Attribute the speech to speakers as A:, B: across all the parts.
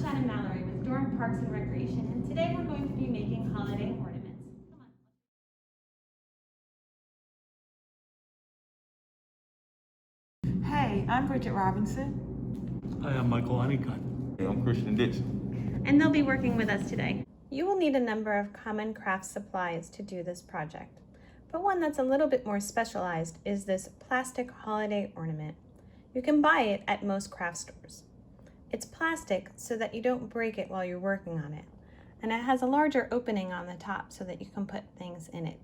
A: Bridgette and Mallory with Durham Parks and Recreation, and today we're going to be making holiday ornaments.
B: Hey, I'm Bridgette Robinson.
C: Hi, I'm Michael Honeycutt.
D: Hey, I'm Christian Dixon.
A: And they'll be working with us today. You will need a number of common craft supplies to do this project, but one that's a little bit more specialized is this plastic holiday ornament. You can buy it at most craft stores. It's plastic so that you don't break it while you're working on it, and it has a larger opening on the top so that you can put things in it.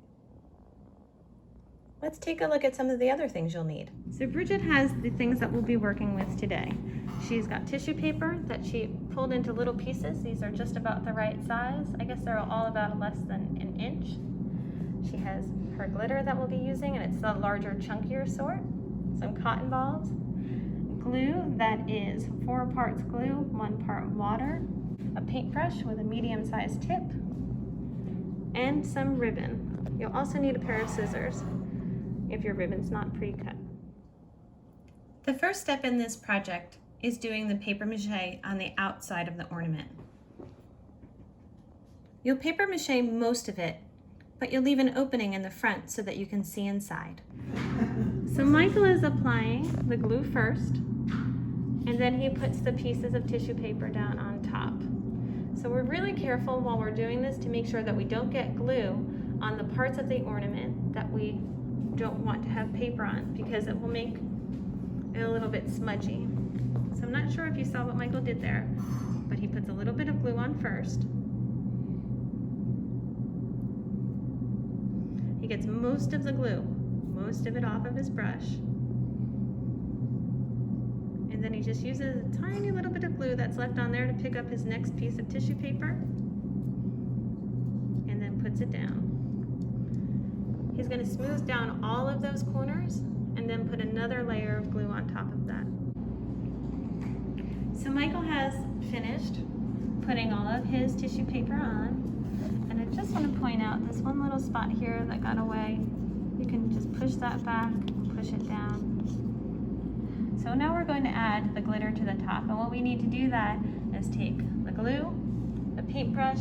A: Let's take a look at some of the other things you'll need. So Bridgette has the things that we'll be working with today. She's got tissue paper that she pulled into little pieces. These are just about the right size. I guess they're all about less than an inch. She has her glitter that we'll be using, and it's the larger, chunkier sort. Some cotton balls. Glue that is 4 parts glue, 1 part water. A paintbrush with a medium-sized tip. And some ribbon. You'll also need a pair of scissors if your ribbon's not pre-cut. The first step in this project is doing the paper mache on the outside of the ornament. You'll paper mache most of it, but you'll leave an opening in the front so that you can see inside. So Michael is applying the glue first, and then he puts the pieces of tissue paper down on top. So we're really careful while we're doing this to make sure that we don't get glue on the parts of the ornament that we don't want to have paper on, because it will make it a little bit smudgy. So I'm not sure if you saw what Michael did there, but he puts a little bit of glue on first. He gets most of the glue, most of it off of his brush. And then he just uses a tiny little bit of glue that's left on there to pick up his next piece of tissue paper, and then puts it down. He's going to smooth down all of those corners and then put another layer of glue on top of that. So Michael has finished putting all of his tissue paper on, and I just want to point out this one little spot here that got away. You can just push that back, push it down. So now we're going to add the glitter to the top, and what we need to do that is take the glue, the paintbrush,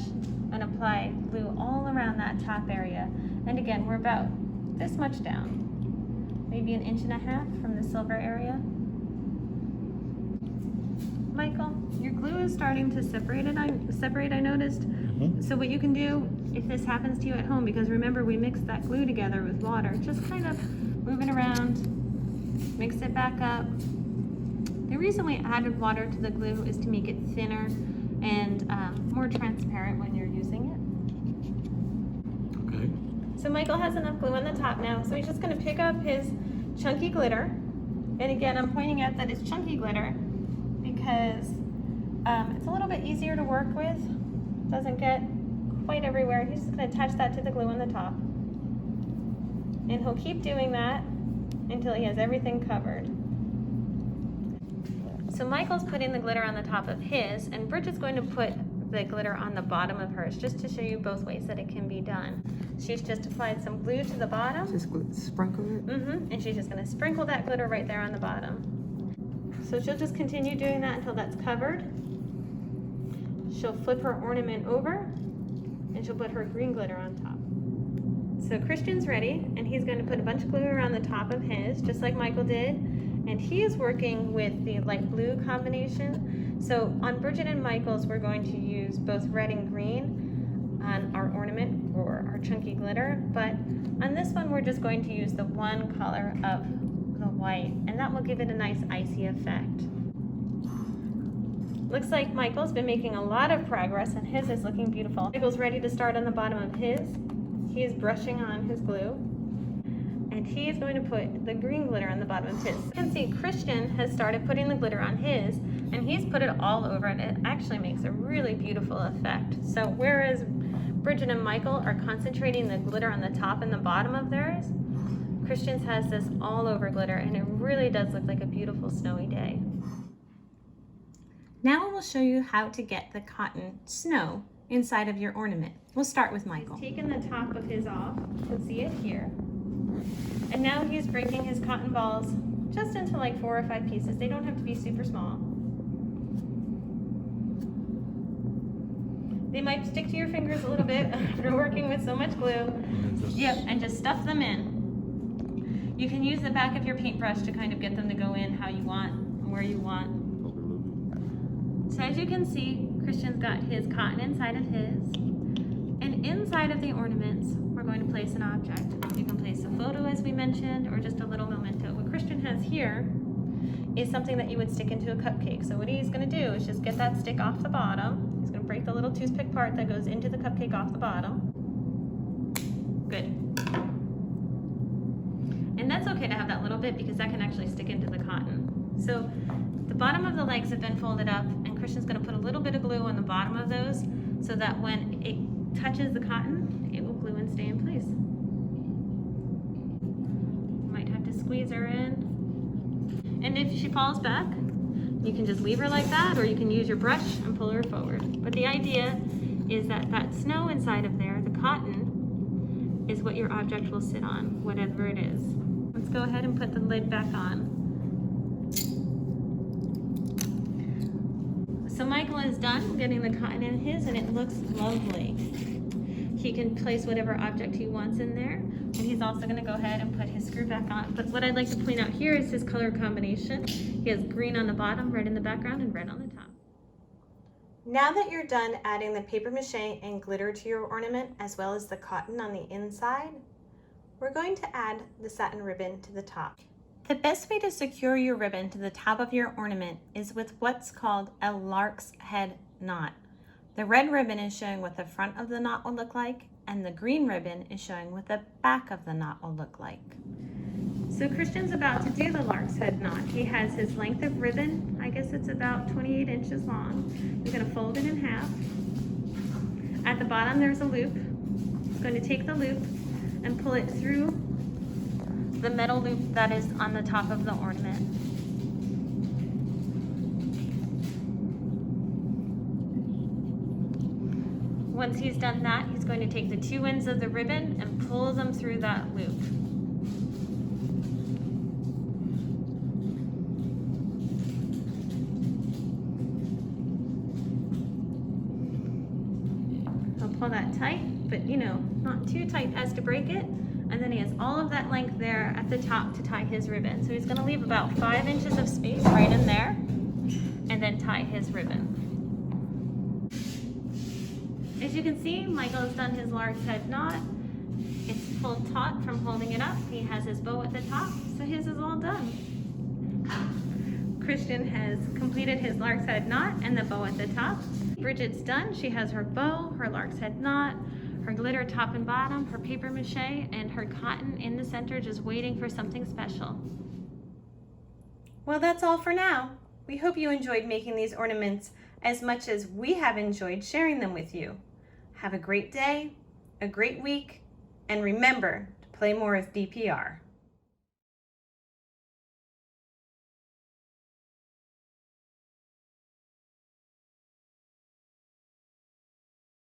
A: and apply glue all around that top area. And again, we're about this much down, maybe 1.5 inches from the silver area. Michael, your glue is starting to separate, I noticed. So what you can do, if this happens to you at home, because remember we mixed that glue together with water, just kind of move it around, mix it back up. The reason we added water to the glue is to make it thinner and more transparent when you're using it.
C: Okay.
A: So Michael has enough glue on the top now, so he's just going to pick up his chunky glitter. And again, I'm pointing out that it's chunky glitter because it's a little bit easier to work with. Doesn't get quite everywhere. He's just going to attach that to the glue on the top. And he'll keep doing that until he has everything covered. So Michael's putting the glitter on the top of his, and Bridgette's going to put the glitter on the bottom of hers, just to show you both ways that it can be done. She's just applied some glue to the bottom.
B: Just sprinkle it.
A: And she's just going to sprinkle that glitter right there on the bottom. So she'll just continue doing that until that's covered. She'll flip her ornament over, and she'll put her green glitter on top. So Christian's ready, and he's going to put a bunch of glue around the top of his, just like Michael did. And he is working with the light blue combination. So on Bridgette and Michael's, we're going to use both red and green on our ornament or our chunky glitter. But on this one, we're just going to use the one color of the white, and that will give it a nice icy effect. Looks like Michael's been making a lot of progress, and his is looking beautiful. Michael's ready to start on the bottom of his. He is brushing on his glue, and he is going to put the green glitter on the bottom of his. You can see Christian has started putting the glitter on his, and he's put it all over, and it actually makes a really beautiful effect. So whereas Bridgette and Michael are concentrating the glitter on the top and the bottom of theirs, Christian's has this all over glitter, and it really does look like a beautiful snowy day. Now we'll show you how to get the cotton snow inside of your ornament. We'll start with Michael. He's taken the top of his off. You can see it here. And now he's breaking his cotton balls just into like 4 or 5 pieces. They don't have to be super small. They might stick to your fingers a little bit after working with so much glue. Yep, and just stuff them in. You can use the back of your paintbrush to kind of get them to go in how you want and where you want. So as you can see, Christian's got his cotton inside of his. And inside of the ornaments, we're going to place an object. You can place a photo as we mentioned, or just a little memento. What Christian has here is something that you would stick into a cupcake. So what he's gonna do is just get that stick off the bottom. He's gonna break the little toothpick part that goes into the cupcake off the bottom. Good. And that's okay to have that little bit because that can actually stick into the cotton. So the bottom of the legs have been folded up and Christian's gonna put a little bit of glue on the bottom of those so that when it touches the cotton, it will glue and stay in place. Might have to squeeze her in. And if she falls back, you can just leave her like that, or you can use your brush and pull her forward. But the idea is that that snow inside of there, the cotton, is what your object will sit on, whatever it is. Let's go ahead and put the lid back on. So Michael is done getting the cotton in his, and it looks lovely. He can place whatever object he wants in there, and he's also going to go ahead and put his screw back on. But what I'd like to point out here is his color combination. He has green on the bottom, red in the background, and red on the top. Now that you're done adding the paper mache and glitter to your ornament, as well as the cotton on the inside, we're going to add the satin ribbon to the top. The best way to secure your ribbon to the top of your ornament is with what's called a Larks head knot. The red ribbon is showing what the front of the knot will look like, and the green ribbon is showing what the back of the knot will look like. So Christian's about to do the Larks head knot. He has his length of ribbon, I guess it's about 28 inches long. He's going to fold it in half. At the bottom there's a loop. He's going to take the loop and pull it through the metal loop that is on the top of the ornament. Once he's done that, he's going to take the two ends of the ribbon and pull them through that loop. He'll pull that tight, but not too tight as to break it. And then he has all of that length there at the top to tie his ribbon. So he's going to leave about 5 inches of space right in there and then tie his ribbon. As you can see, Michael has done his Larks head knot. It's pulled taut from holding it up. He has his bow at the top, so his is all done. Christian has completed his Larks head knot and the bow at the top. Bridgette's done. She has her bow, her Larks head knot, her glitter top and bottom, her paper mache, and her cotton in the center just waiting for something special. Well, that's all for now. We hope you enjoyed making these ornaments as much as we have enjoyed sharing them with you. Have a great day, a great week, and remember to play more with DPR.